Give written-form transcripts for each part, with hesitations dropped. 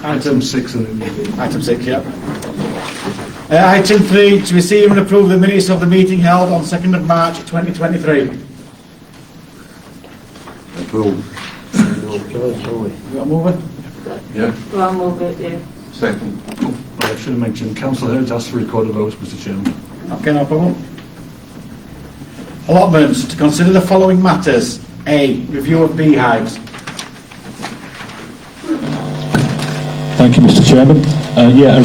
Item 6. Item 6, yeah. Item 3, to receive and approve the minutes of the meeting held on 2nd of March 2023. Approved. You got a mover? Yeah. Well, I'll move it, yeah. Second. I should have mentioned Councillor Hurd asked for recorded votes, Mr. Chairman. Okay, no problem. Allotments. To consider the following matters. A. Review of beehives. Thank you, Mr. Chairman.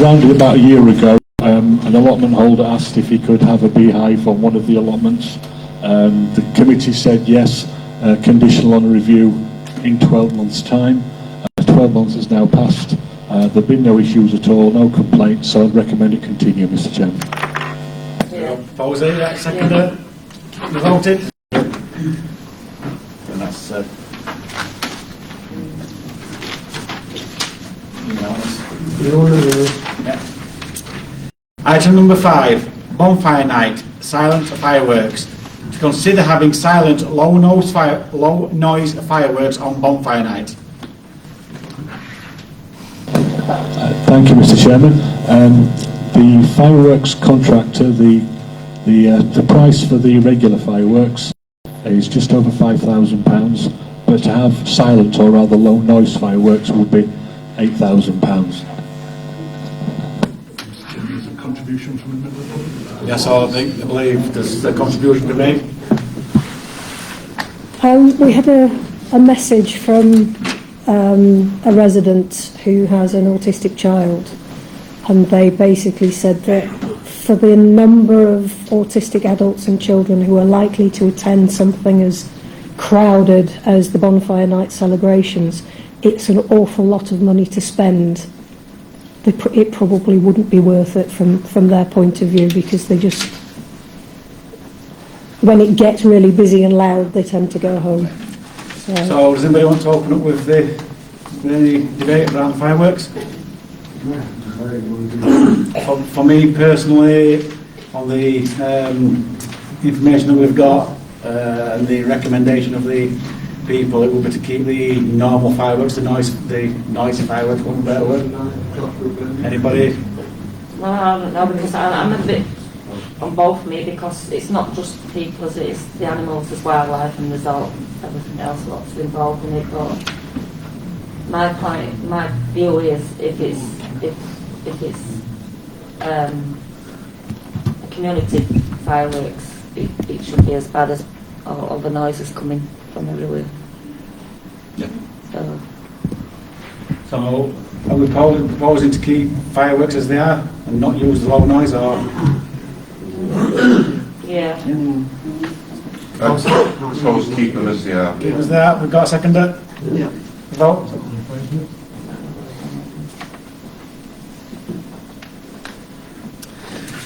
Around about a year ago, an allotment holder asked if he could have a beehive on one of the allotments. The committee said yes, conditional on a review in 12 months' time. 12 months has now passed. There have been no issues at all, no complaints, so I'd recommend it continue, Mr. Chairman. Yeah. Opposed, seconder. You voted? And that's yeah. Item number 5, bonfire night, silent fireworks. To consider having silent, low noise fireworks on bonfire night. Thank you, Mr. Chairman. The fireworks contractor, the price for the regular fireworks is just over £5,000, but to have silent or rather low noise fireworks would be £8,000. There's a contribution from a member of the board. Yes, I believe there's a contribution to make. We had a message from a resident who has an autistic child, and they basically said that for the number of autistic adults and children who are likely to attend something as crowded as the bonfire night celebrations, it's an awful lot of money to spend. It probably wouldn't be worth it from their point of view, because they just, when it gets really busy and loud, they tend to go home. So does anybody want to open up with the debate around fireworks? For me personally, on the information that we've got and the recommendation of the people, it would be to keep the normal fireworks, the noisy fireworks, one better word. Anybody? Well, I don't know, because I'm a bit on both me, because it's not just people, it's the animals, there's wildlife, and there's everything else lots involved in it. But my view is, if it's a community fireworks, it should be as bad as all the noises coming from everywhere. Yeah. So are we proposing to keep fireworks as they are and not use the low noise, or? yeah. I suppose keep them as they are. Keep us there. We've got a seconder. Yeah. Vote.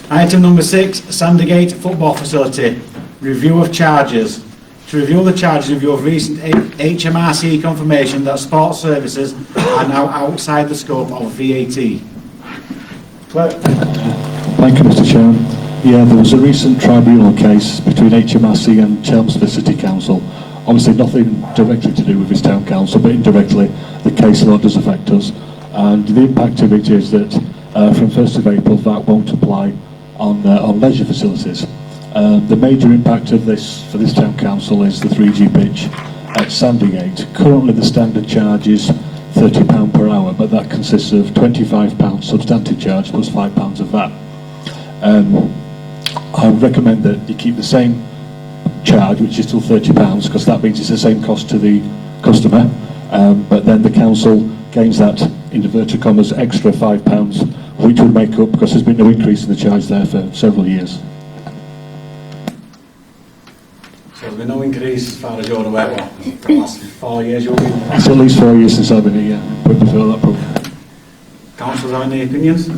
Item number 6, Sandygate Football Facility. Review of charges. To review the charges of your recent HMRC confirmation that sports services are now outside the scope of VAT. Clerk. Thank you, Mr. Chairman. Yeah, there was a recent tribunal case between HMRC and Chelmsford City Council. Obviously nothing directly to do with his town council, but indirectly the case law does affect us. And the impact of it is that from 1st of April that won't apply on leisure facilities. The major impact of this for this town council is the 3G pitch at Sandygate. Currently the standard charge is £30 per hour, but that consists of £25 substantive charge plus £5 of VAT. I would recommend that you keep the same charge, which is still £30, because that means it's the same cost to the customer, but then the council gains that, in inverted commas, extra £5, which would make up, because there's been no increase in the charge there for several years. So there's been no increase as far as you're aware, well, for the last 4 years you've been... It's at least 4 years since I've been here, yeah. Would prefer that probably. Councillors have any opinions?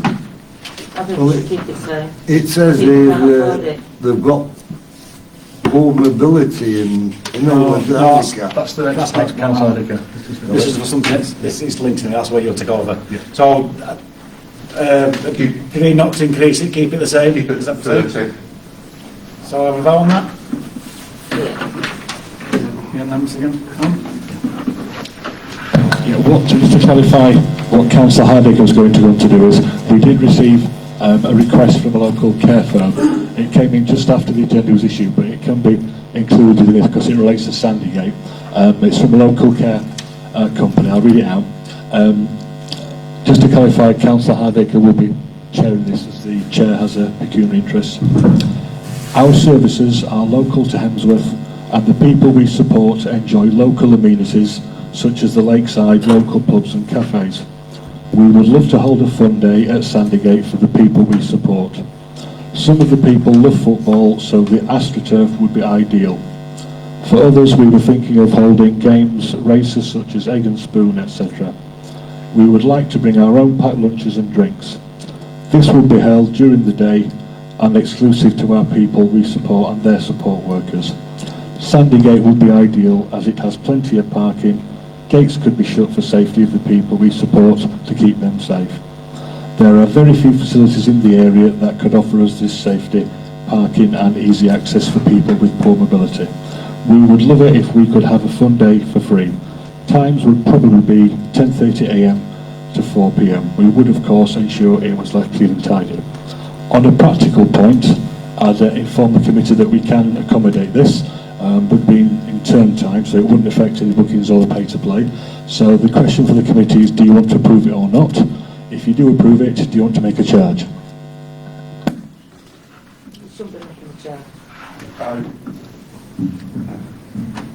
I think we should keep it same. It says they've got poor mobility and That's the next council. This is for something it's linked to, that's where you'll take over. Yeah. So, agree not to increase it, keep it the same? Keep it is that 30. So have a vote on that? Yeah. Yeah, numbers again. Yeah, Just to clarify what Councillor Hardacre was going to do is, we did receive a request from a local care firm. It came in just after the agenda was issued, but it can be included in this because it relates to Sandygate. It's from a local care company. I'll read it out. Just to clarify, Councillor Hardacre will be chairing this as the chair has a pecuniary interest. Our services are local to Hemsworth, and the people we support enjoy local amenities such as the lakeside, local pubs and cafes. We would love to hold a fun day at Sandygate for the people we support. Some of the people love football, so the AstroTurf would be ideal. For others, we were thinking of holding games, races such as egg and spoon, etc. We would like to bring our own packed lunches and drinks. This will be held during the day and exclusive to our people we support and their support workers. Sandygate would be ideal as it has plenty of parking. Gates could be shut for safety of the people we support to keep them safe. There are very few facilities in the area that could offer us this safety, parking and easy access for people with poor mobility. We would love it if we could have a fun day for free. Times would probably be 10:30 a.m. to 4 p.m. We would of course ensure it was left clean and tidy. On a practical point, I'd inform the committee that we can accommodate this, but being in term time, so it wouldn't affect any bookings or the pay to play. So the question for the committee is, do you want to approve it or not? If you do approve it, do you want to make a charge? Something from the chair.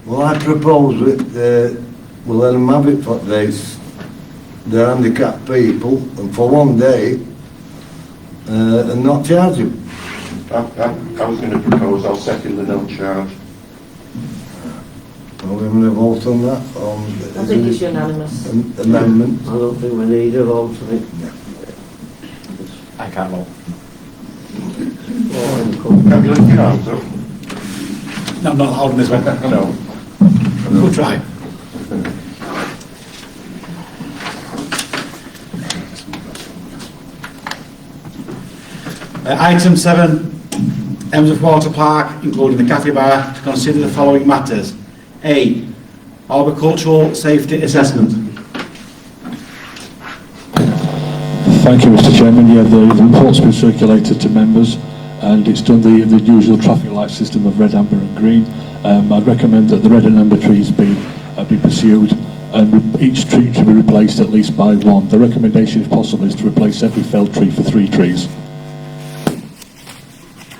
Well, I propose that we'll let them have it for this, the handicapped people, and for one day, and not charge them. I was going to propose, I'll second the no charge. Are we going to vote on that? I think it's unanimous. Amendment? I don't think we need a vote on it. I can't vote. Have you left your hands up? No, I'm not holding this one. No. We'll try. Item 7, Hemsworth Water Park, including the cafe bar, to consider the following matters. A. Arboricultural safety assessment. Thank you, Mr. Chairman. Yeah, the report's been circulated to members and it's done the usual traffic light system of red, amber and green. I'd recommend that the red and amber trees be pursued and each tree to be replaced at least by one. The recommendation, if possible, is to replace every felled tree for 3 trees.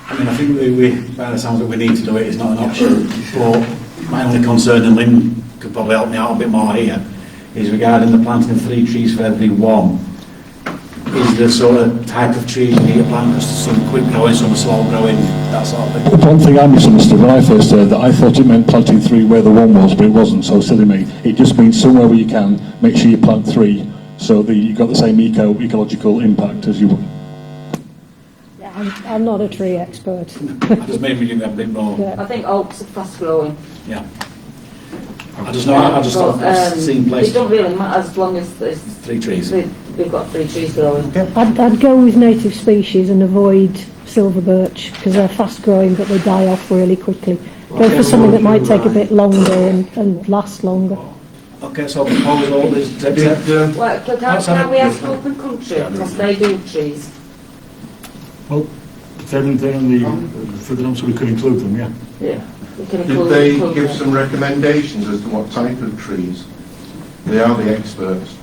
I mean, I think we by the sounds that we need to do it, it's not an option. But my only concern, and Lyn could probably help me out a bit more here, is regarding the planting of 3 trees for every one. Is the sort of type of trees you need to plant, just some quick growing, some slow growing, that sort of thing? One thing I misunderstood when I first heard that, I thought it meant planting 3 where the 1 was, but it wasn't, so silly me. It just means somewhere where you can, make sure you plant 3, so that you've got the same ecological impact as you would. I'm not a tree expert. I just made me think a bit more. Yeah. I think oaks are fast growing. Yeah. I just thought I've seen It places. don't really matter as long as there's 3 trees. we've got 3 trees growing. I'd go with native species and avoid silver birch because they're fast growing but they die off really quickly. Go for something that might take a bit longer and last longer. Okay, so proposal is to accept. Well, can we ask Open Country because they do trees? Well, they're in the, for the so we could include them, yeah. Yeah. We can Did include they them. give some recommendations as to what type of trees? They are the experts.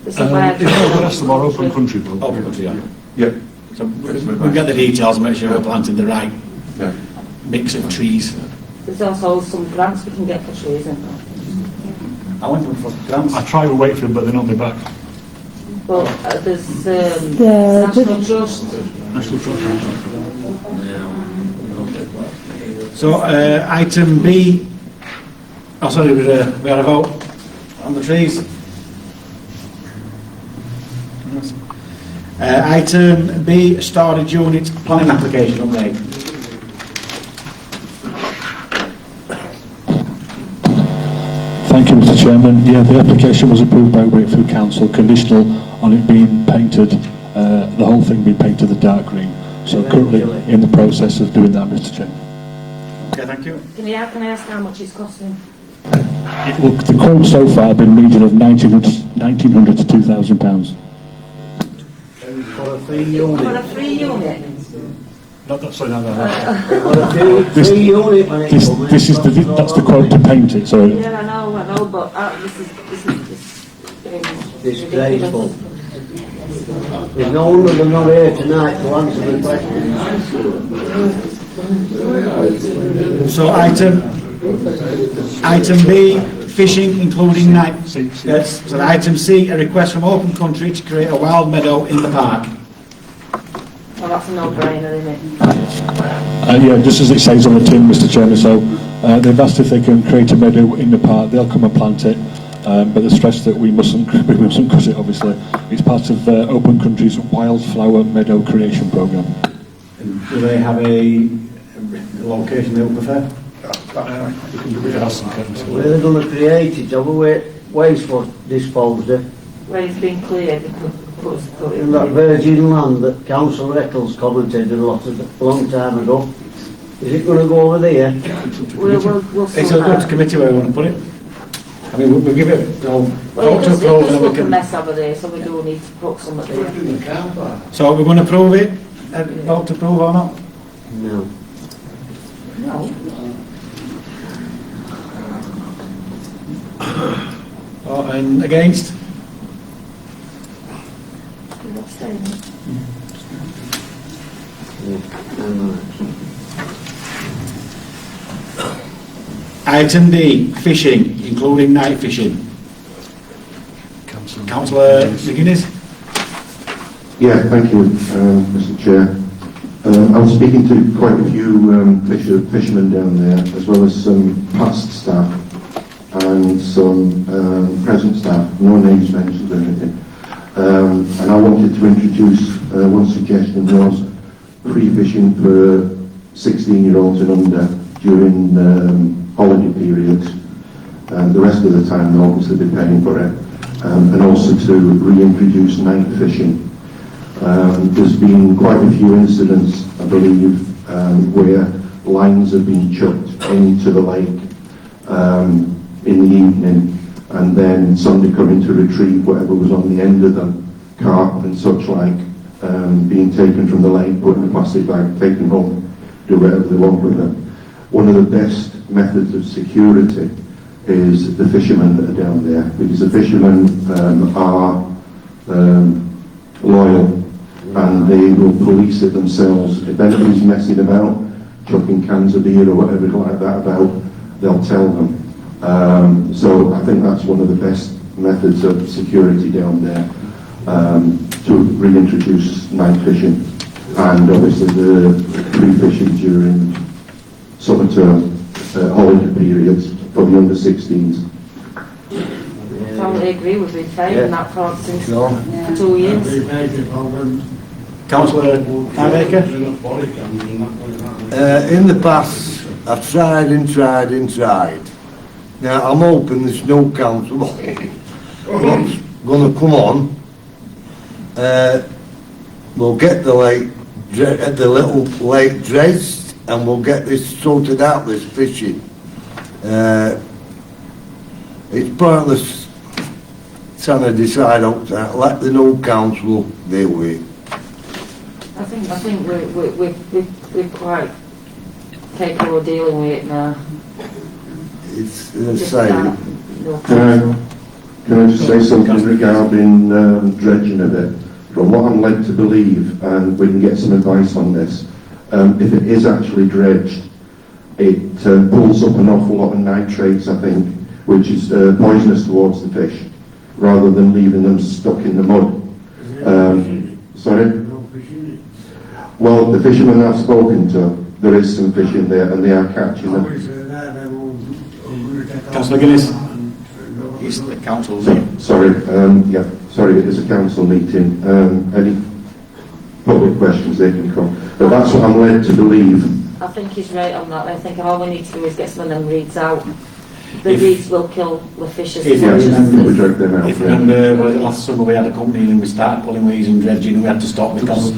It's a rare If I would ask them our Open Country Club. Open Country, yeah. Yep. So we'll get the details and make sure we're planting the right Yeah. mix of trees. There's also some grants we can get for trees, isn't there? I went for grants. I try to wait for them, but they're not me back. Well, there's The- National Trust. National Trust. So item B. Oh, sorry, we had a vote on the trees. Item B, storage unit planning application update. Thank you, Mr. Chairman. Yeah, the application was approved by Wakefield Council, conditional on it being painted, the whole thing being painted the dark green. So currently in the process of doing that, Mr. Chairman. Okay, thank you. Can I ask how much it's costing? The quote so far have been region of £1,900 to £2,000. For a free unit. For a free unit? Sorry, no. For a free unit when it's coming. That's the quote to paint it, so Yeah, I know, but this is Disgraceful. There's no wonder they're not here tonight to answer the questions. So item B, fishing including night. Yes. So item C, a request from Open Country to create a wild meadow in the park. Well, that's a no-brainer, isn't it? yeah, just as it says on the tin, Mr. Chairman. So they've asked if they can create a meadow in the park. They'll come and plant it, but they stress that we mustn't cut it. Obviously, it's part of Open Country's wildflower meadow creation programme. Do they have a location they would prefer? It has some curtains. Where they're going to create it, over where waste was disposed of, Where it's been cleared, they could put it in that virgin land that Councillor Eccles commented a long time ago. Is it going to go over there? We'll It's sort up that to out. committee where we want to put it. I mean, we'll give it, Well, vote it to does approve and then we look a can... mess over there, so we do need to put some at there. So we're going to approve it? Vote to approve or not? No. No. Oh, and against? You're not staying. Item D, fishing, including night fishing. Councillor McGuinness? Yeah, thank you, Mr. Chair. I was speaking to quite a few fishermen down there, as well as some past staff and some present staff. No names mentioned or anything. And I wanted to introduce one suggestion was free fishing for 16-year-olds and under during holiday periods. The rest of the time they'll obviously be paying for it. And also to reintroduce night fishing. There's been quite a few incidents, I believe, where lines have been chucked into the lake in the evening, and then somebody coming to retrieve whatever was on the end of them, carp and such like, being taken from the lake, put in a plastic bag, taken home, do whatever they want with them. One of the best methods of security is the fishermen that are down there, because the fishermen are loyal and they will police it themselves. If anybody's messing about, chucking cans of beer or whatever like that about, they'll tell them. So I think that's one of the best methods of security down there, to reintroduce night fishing, and obviously the free fishing during summer term holiday periods for the under 16s. I totally agree, we've been failing that for since Sure. 2 years. Councillor Highmaker? In the past, I've tried and tried and tried. Now, I'm hoping there's no council what's going to come on. We'll get the little lake dredged, and we'll get this sorted out, this fishing. It's pointless trying to decide out that. Let the new council deal with it. I think we're quite capable of dealing with it now. It's Just saying. that, no. Can I just say something regarding dredging of it? From what I'm led to believe, and we can get some advice on this, if it is actually dredged, it pulls up an awful lot of nitrates, I think, which is poisonous towards the fish, rather than leaving them stuck in the mud. Sorry? Well, the fishermen I've spoken to, there is some fish in there, and they are catching them. Councillor Guinness? He's the council's here. Sorry, yeah, sorry, it is a council meeting. Any public questions, they can come. But that's what I'm led to believe. I think he's right on that. I think all we need to do is get some of them reeds out. The reeds will kill the fish as If much Yes, as we the... drag them out. If you Yeah. remember, last summer we had a company and we started pulling weeds and dredging, and we had to stop because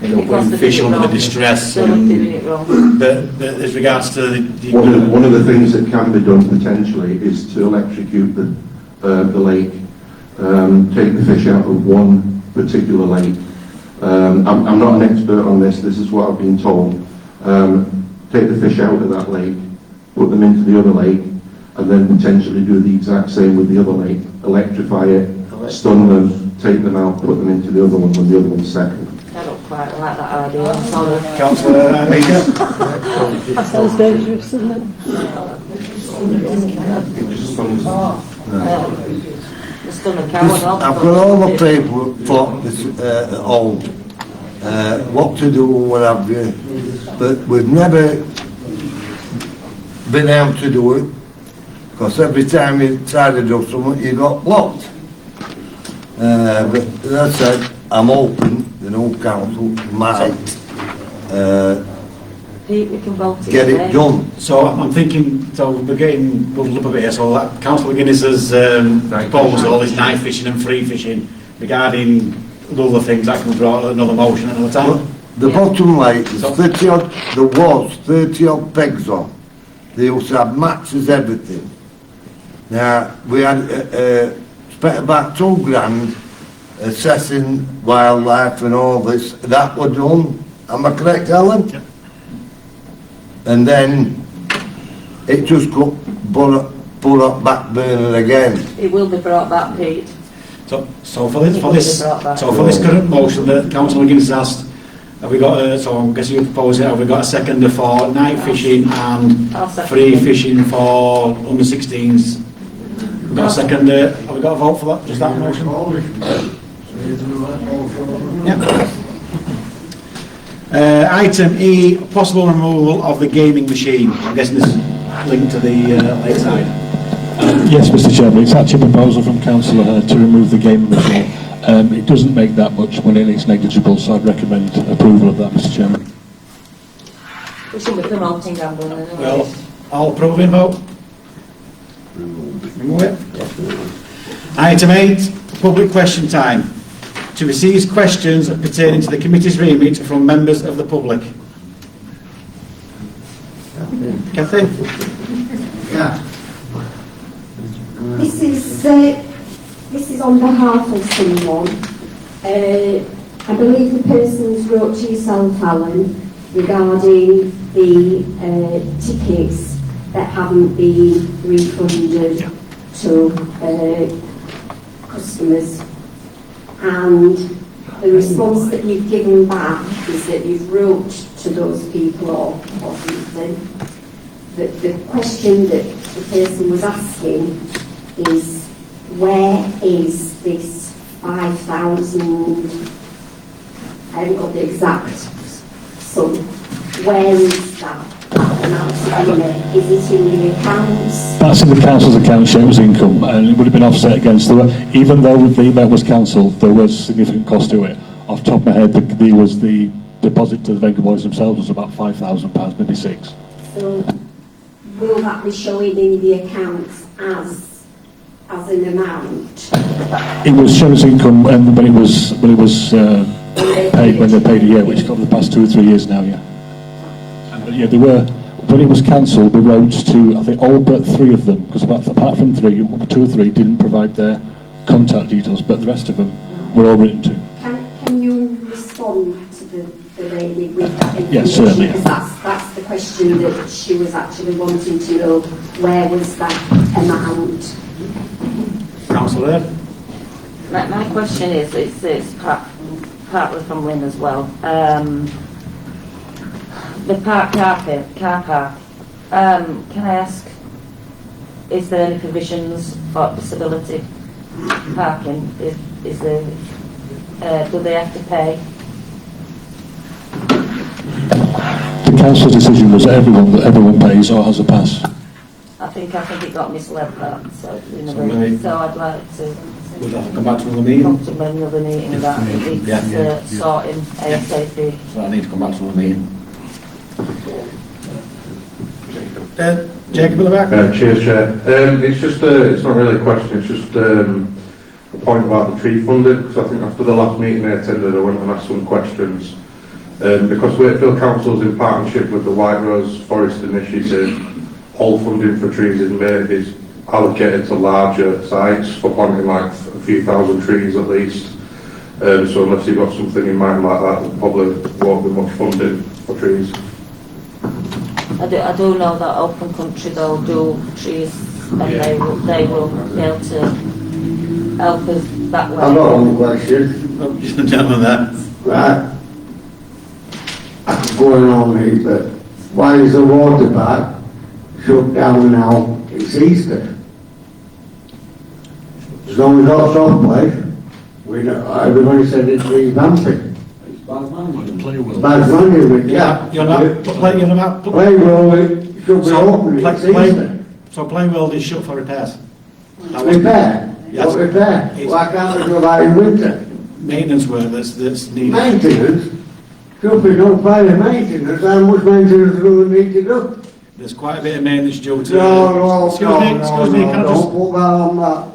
you know, Because putting they're fish doing it under wrong. distress. They're doing it wrong. But as regards to the One of the things that can be done potentially is to electrocute the lake, take the fish out of one particular lake. I'm not an expert on this, this is what I've been told. Take the fish out of that lake, put them into the other lake, and then potentially do the exact same with the other lake. Electrify it, stun them, take them out, put them into the other one when the other one's second. I don't quite like that idea, I'm sorry. Councillor Baker. That sounds dangerous, doesn't it? It just stuns them. The stun and coward, I've got all the paperwork this at home, what to do and what have you, but we've never been able to do it, because every time you try to do something, you got blocked. But as I said, I'm hoping the new council might Pete, we can vote it. get it done. So I'm thinking, so we're getting muddled up a bit here, so that Councillor Guinness's proposal is night fishing and free fishing regarding other things that can be brought at another motion at another time. The bottom lake, there was 30 odd pegs on. They used to have matches, everything. Now, we had spent about £2,000 assessing wildlife and all this. That was done. Am I correct, Alan? Yep. And then it just got put up back burner again. It will be brought back, Pete. So for this current motion that Councillor Guinness has asked, have we got so I'm guessing you propose it, have we got a seconder for night fishing and I'll second free it. fishing for under 16s? We've got a seconder, have we got a vote for that, just that motion? Yep. Item E, possible removal of the gaming machine. I'm guessing this is linked to the lakeside. Yes, Mr Chairman, it's actually a proposal from Councillor Hurd to remove the gaming machine. It doesn't make that much money and it's negligible, so I'd recommend approval of that, Mr Chairman. We should be promoting gambling anyway. Well, all approve in vote? Remove it. Item 8, public question time. To receive questions pertaining to the committee's remit from members of the public. Kathy? Yeah. This is on behalf of someone. I believe the person's wrote to yourself, Alan, regarding the tickets that haven't been refunded to customers. And the response that you've given back is that you've wrote to those people or something. The question that the person was asking is, where is this 5,000, I haven't got the exact sum, where is that amount of money? Is it in the accounts? That's in the council's account, share as income, and it would have been offset against even though the email was cancelled, there was significant cost to it. Off the top of my head, the deposit to the Venture Boys themselves was about £5,000, maybe £6,000. So will that be showing in the accounts as an amount? It was shown as income when it was paid, when they paid a year, which got the past 2 or 3 years now, yeah. And, yeah, they were, when it was cancelled, we wrote to, I think, all but 3 of them, because apart from 3, 2 or 3 didn't provide their contact details, but the rest of them were all written to. Can you respond to the lady with that information? Yes, certainly. Because that's the question that she was actually wanting to know, where was that amount? Councillor? My question is, it's partly from Lynn as well. The car park, can I ask, is there any provisions for disability parking? Is there, do they have to pay? The council's decision was that everyone pays or has a pass. I think it got misled that, so I'd like to Would that come back to another meeting? come to another meeting that it's sorting ASAP. So I need to come back to another meeting. Jacob at the back? Cheers, Chair. It's just, it's not really a question, it's just a point about the tree funding, because I think after the last meeting I attended, I went and asked some questions Because Wakefield Council's in partnership with the White Rose Forest Initiative, all funding for trees is allocated to larger sites for planting like a few thousand trees at least. So unless you've got something in mind like that, there probably won't be much funding for trees. I do know that Open Country they'll do trees and they will be able to help us that way. I've got one question. Just the gentleman there. Right. I could go on me, but why is the water park shut down now? It's Easter. As long as that's off place, we know, everybody said it's revamping. Play well. Bad management, yeah. You're not Play well, it should be open, it's Easter. So Playworld is shut for repairs. Repair? Yes. What repair? Why can't we do that in winter? Maintenance work that's needed. Maintenance? Should be done by the maintenance. How much maintenance do we need to do? There's quite a bit of maintenance due to. Excuse me, can I don't just? put that on that.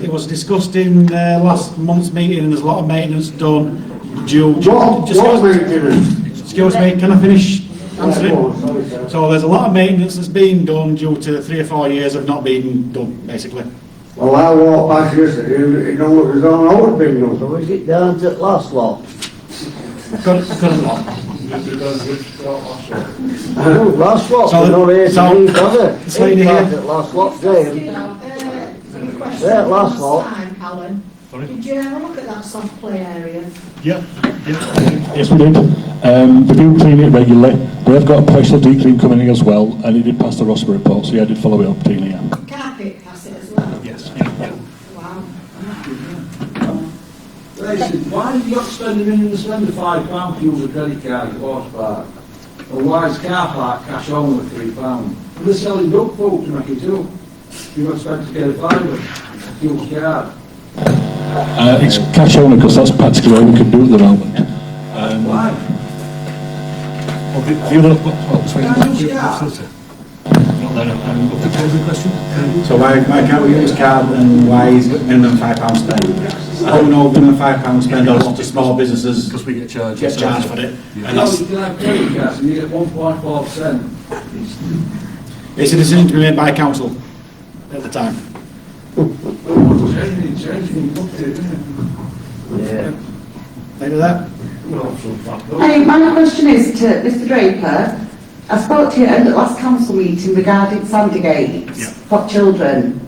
It was discussed in last month's meeting, and there's a lot of maintenance done due. What maintenance? Excuse me, can I finish answering? Go on, sorry, sir. So there's a lot of maintenance that's been done due to 3 or 4 years of not being done, basically. Well, I walked past yesterday, it don't look as though I would been done. So is it down to last lot? Got a lot. Last lot, So- so, not here to so- leave, does it? this lady here- Last lot, Dave. Yeah, last lot. Alan, Sorry? did you have a look at that soft play area? Yeah. Yes, we did. They do clean it regularly. We have got a professional deep clean coming in as well, and it did pass the ROSPA report, so yeah, I did follow it up, Tina, yeah. Carpet pass it as well? Yes. Wow. Why have you got to spend a minimum spend of £5 to use a credit card at Horse Park? And why is car park cash only £3? And they're selling dog food to make it too. You've got to spend to get a fiver to use a card. It's cash only because that's practically all we can do at the moment. Why? Well, the other, sorry, Can I use card? filter. Not there, the closing question? So why can't we use card and why is it minimum £5 spend? I don't know, minimum £5 spend, a lot of small businesses Because we get charged. get charged for it. Yeah. And that's, You can have credit cards and you get 1.4%. it's a decision to be made by council at the time. Changing, look at it, isn't it? Yeah. Maybe that? Hey, my question is to Mr Draper. I spoke to you at the last council meeting regarding Sandygate for children.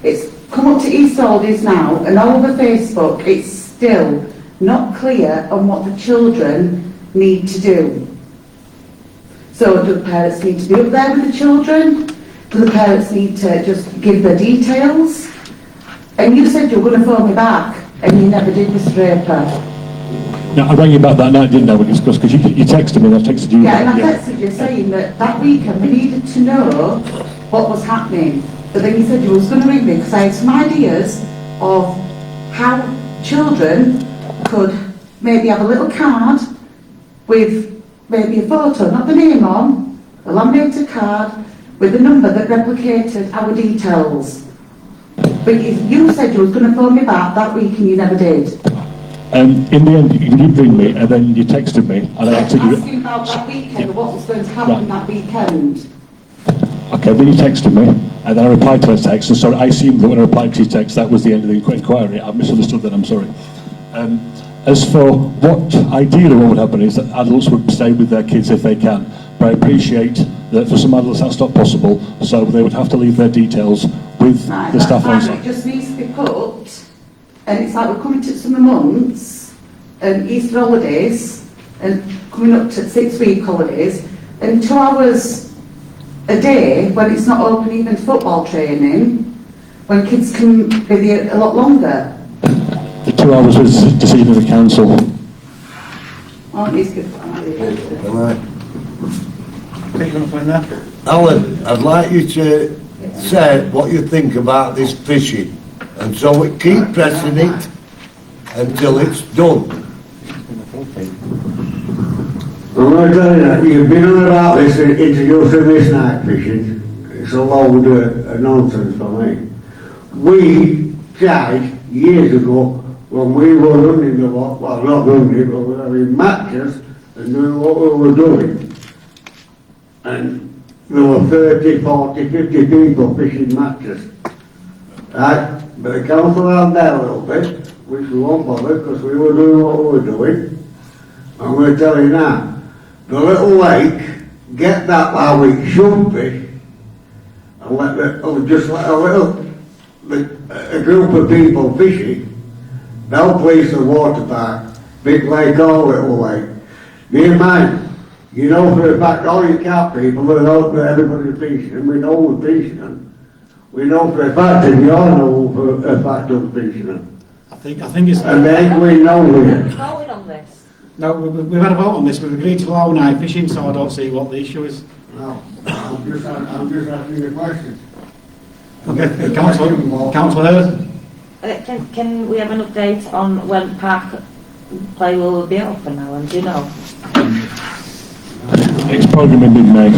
It's come up to East Alders now, and over Facebook it's still not clear on what the children need to do. So do the parents need to be up there with the children? Do the parents need to just give their details? And you said you were going to phone me back, and you never did, Mr Draper. Now, I rang you back that night, didn't I, because you texted me and I texted you. Yeah, and I texted you saying that weekend we needed to know what was happening. But then you said you was going to ring me because I had some ideas of how children could maybe have a little card with maybe a photo, not the name on, a laminated card with a number that replicated our details. But you said you was going to phone me back that week and you never did. In the end, you did ring me and then you texted me and I texted you. Asking about that weekend, what was going to happen that weekend. Okay, then you texted me and then I replied to the text, and so I assumed that when I replied to your text that was the end of the inquiry. I misunderstood that, I'm sorry. As for what ideally what would happen is that adults would stay with their kids if they can, but I appreciate that for some adults that's not possible, so they would have to leave their details with the staff on It site. just needs to be put, and it's like we're coming to summer months and Easter holidays and coming up to 6-week holidays, and 2 hours a day when it's not open even football training, when kids can be there a lot longer. The 2 hours was a decision of the council. Oh, it needs to be put on there. Take you up on that. Alan, I'd like you to say what you think about this fishing, and so we keep pressing it until it's done. I'm going to tell you that you've been on about this introducing this night fishing. It's a load of nonsense for me. We tried years ago when we were running the lot, well not running it, but we were having matches and doing what we were doing, and there were 30, 40, 50 people fishing matches. Right? But the council had there a little bit, which we won't bother because we were doing what we were doing. And we're telling you now, the little lake, get that how it should be, and just let a group of people fishing. They'll police the water park, big lake or little lake. Bear in mind, you know for a fact all your cat people that know that everybody's fishing, and we know we're fishing them. We know for a fact, and you all know for a fact we're fishing them. I think it's... And then we know Voting on this. No, we've had a vote on this. We've agreed to allow night fishing, so I don't see what the issue is. No, I'm just asking a question. Okay, Councillor Hurd. Can we have an update on when park play will be open now, and do you know? It's programme in mid-May.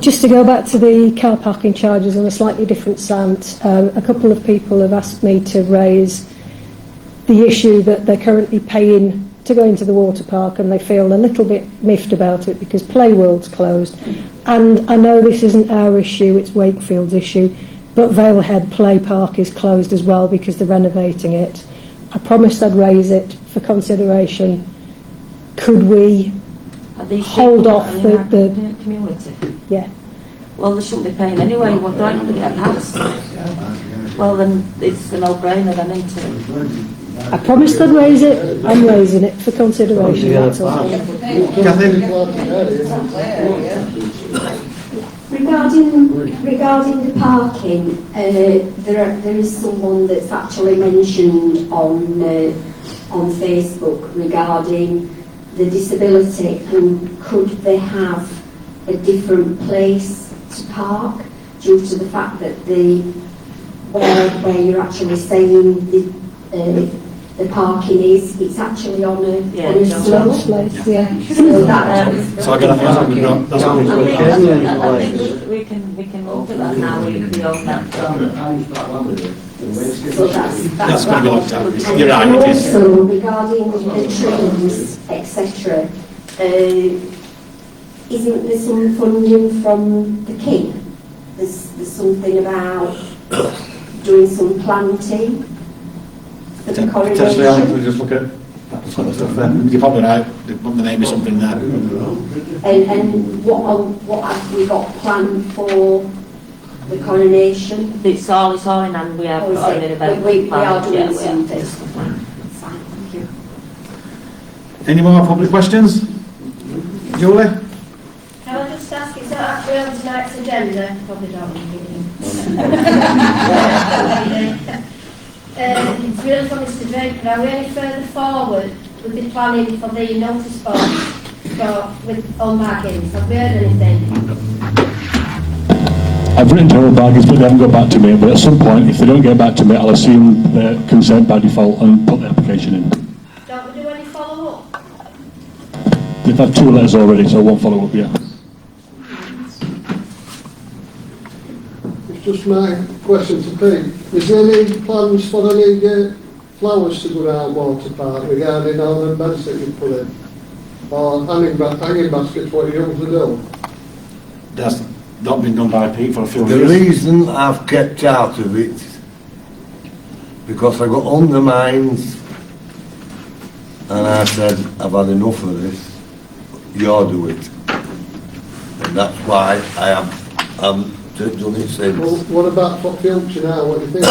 Just to go back to the car parking charges on a slightly different slant, a couple of people have asked me to raise the issue that they're currently paying to go into the water park and they feel a little bit miffed about it because Play World's closed. And I know this isn't our issue, it's Wakefield's issue, but Valehead Play Park is closed as well because they're renovating it. I promised I'd raise it for consideration. Could we hold off the community? Yeah. Well, they shouldn't be paying anyway. Well, they're not going to get a pass. Well, then it's a no-brainer then, isn't it? I promised I'd raise it. I'm raising it for consideration. That's all. Regarding the parking, there is someone that's actually mentioned on Facebook regarding the disability and could they have a different place to park due to the fact that where you're actually saying the parking is, it's actually on a slope. Yeah. So that, So I got I think we can look at that now. We own that. so that's going to be looked at. You're And right, it is. also regarding the trees, etc. Isn't there some funding from the King? There's something about doing some planting for the Potentially, I think coronation. we just look at that sort of stuff then. You're probably right. There may be something there. And what have we got planned for the coronation? It's all in, and we have got an event. We are doing Yeah, something. Thank you. Any more public questions? Julie? Can I just ask, it's not actually on tonight's agenda, probably don't need it's really for Mr. Draper. Are we any further forward with the planning for the notice board on baggins? Have we heard anything? I've written to all baggers, but they haven't got back to me. But at some point, if they don't get back to me, I'll assume their consent by default and put the application in. Don't we do any follow-up? They've had 2 letters already, so one follow-up, yeah. It's just my question to Pete. Is there any plans for any flowers to go around Water Park regarding all the beds that you put in? Or hanging baskets, what you usually do? That's not been done by Pete for a few The years. reason I've kept out of it, because I got undermined, and I said, I've had enough of this, you do it. And that's why I am done it since. Well, what about for future now? What do you think?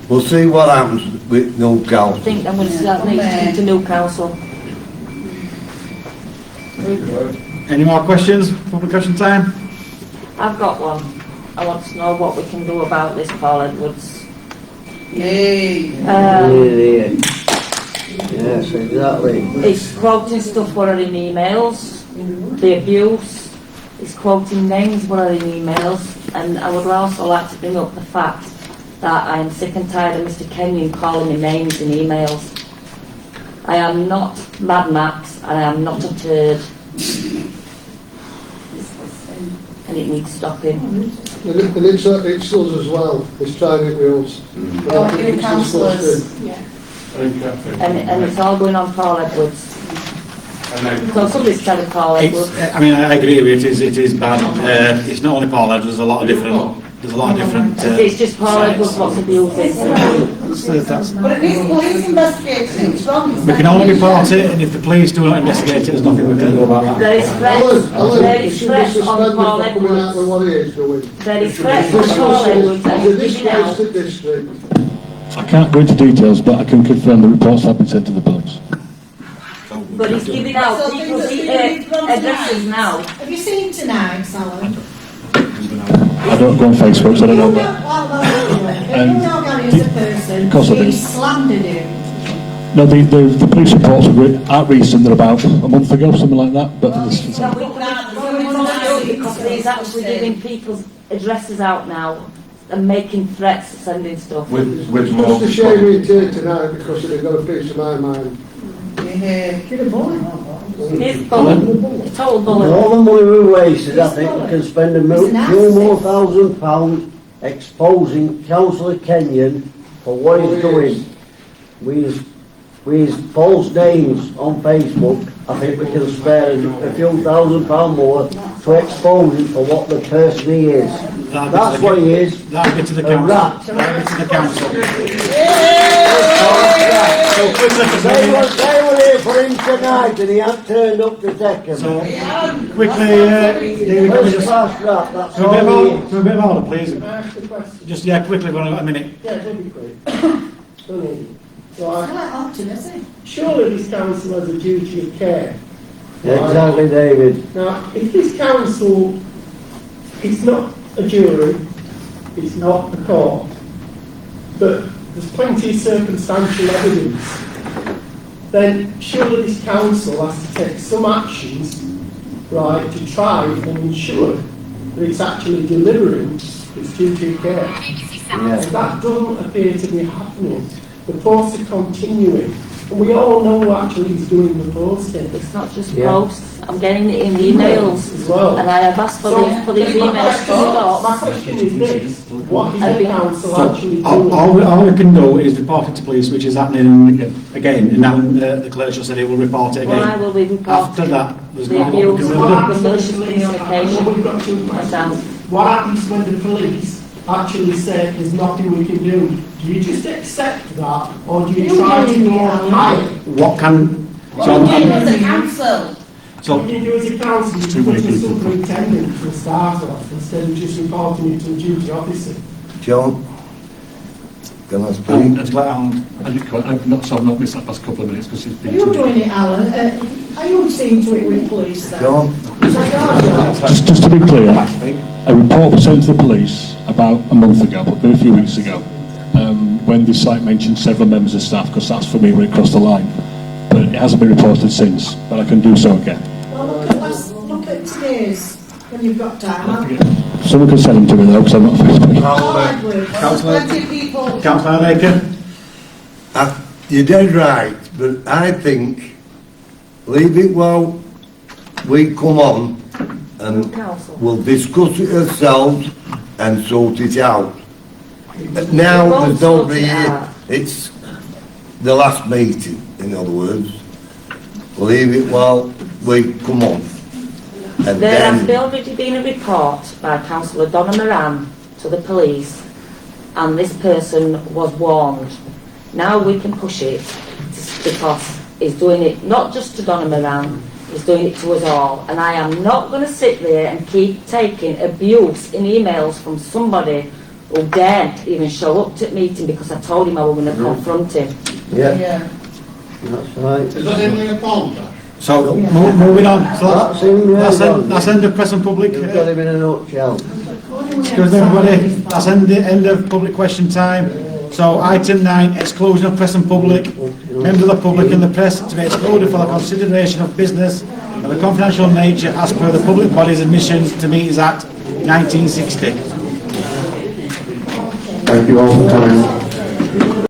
We'll see what happens with no I council. think I'm going to start needs to new council. Any more questions? Public question time? I've got one. I want to know what we can do about this Paul Edwards. Yay! Yes, exactly. He's quoting stuff what are in emails, the abuse. He's quoting names what are in emails, and I would also like to bring up the fact that I am sick and tired of Mr. Kenyon calling me names in emails. I am not Mad Max, and I am not a turd. and it needs stopping. And it's us as well, it's trying it with us. But I think it's disgusting. And it's all going on Paul Edwards. So somebody's telling Paul Edwards. I mean, I agree with you, it is bad. It's not only Paul Edwards, there's a lot of different. It's just Paul Edwards what's abusing. But it needs police investigating, it's wrong. We can only report it, and if the police do not investigate it, there's nothing we can do about that. There is threats on Paul Edwards. What he is doing. There is threats on Paul Edwards and It's a he's giving out. disgrace to district. I can't go into details, but I can confirm the reports have been sent to the police. But he's giving out people's addresses now. Have you seen tonight, Alan? I don't go on Facebook, so I don't know that. If you know Gary as a person, Of course I do. he slandered him. No, the police reports aren't recent, they're about a month ago, something like that. But Because he's actually giving people's addresses out now and making threats, sending stuff. With It's more. just a shame he's here tonight because it got a piece of my mind. Get a bullet. He's bullying. Total bullying. All the money we wasted, I think we can spend a few more £1,000 exposing Councillor Kenyon for what he's doing. With his false names on Facebook, I think we can spare a few £1,000 more to expose him for what the person he is. That's what he is. That'll get to the A rat. council. That'll get to the council. They were here for him tonight and he hadn't turned up to take him. So, quickly, David, can we just... First rat, that's For a all he is. bit of order, please. Just, quickly, we've only got a minute. It's quite often, isn't it? Surely this council has a duty of care. Exactly, David. Now, if this council is not a jury, it's not a court, but there's plenty of circumstantial evidence, then surely this council has to take some actions, right, to try and ensure that it's actually delivering its duty of care. And that doesn't appear to be happening. The posts are continuing. And we all know who actually is doing the posting. It's not just posts. I'm getting it in emails as well. And I have asked for these emails to stop. My question is this: what is the council actually doing? All we can do is report it to police, which is happening again, and now the clerk just said he will report it again. Why will we report After that, there's the not what we abuse, can the do. malicious communication? We've got two questions. What happens when the police actually say there's nothing we can do? Do you just accept that, or do you try to go higher? What can... What do you do as a council? So, What you do as a council, you put a superintendent for start off instead of just reporting it to the duty officer. John, can I speak? let's let on. I've not missed that past couple of minutes because it's Are been you too... doing it, Alan? Are you seeing to it with police then? John? Is that your job? Just to be clear, a report was sent to the police about a month ago, but very few weeks ago, when this site mentioned several members of staff, because that's for me where it crossed the line. But it hasn't been reported since, but I can do so again. Well, look at today's, when you've got time. Someone can send them to me though, because I'm not Facebook. Councillor Laker? You're dead right, but I think leave it while we come on and we'll discuss it ourselves and sort it out. But now there's nobody here. It's the last meeting, in other words. Leave it while we come on. And There has then, already been a report by Councillor Donna Moran to the police, and this person was warned. Now we can push it because he's doing it not just to Donna Moran, he's doing it to us all. And I am not going to sit there and keep taking abuse in emails from somebody who daren't even show up to the meeting because I told him I was going to confront him. Yeah. That's right. Is that in the account? So, moving on. So That's him, that's end of press and public. You've got him in a nutshell. Excuse everybody, that's end of public question time. So item 9, exclusion of press and public. Members of the public and the press to be excluded for the consideration of business of a confidential nature as per the Public Bodies Admissions to Meetings Act 1960. Thank you all for coming.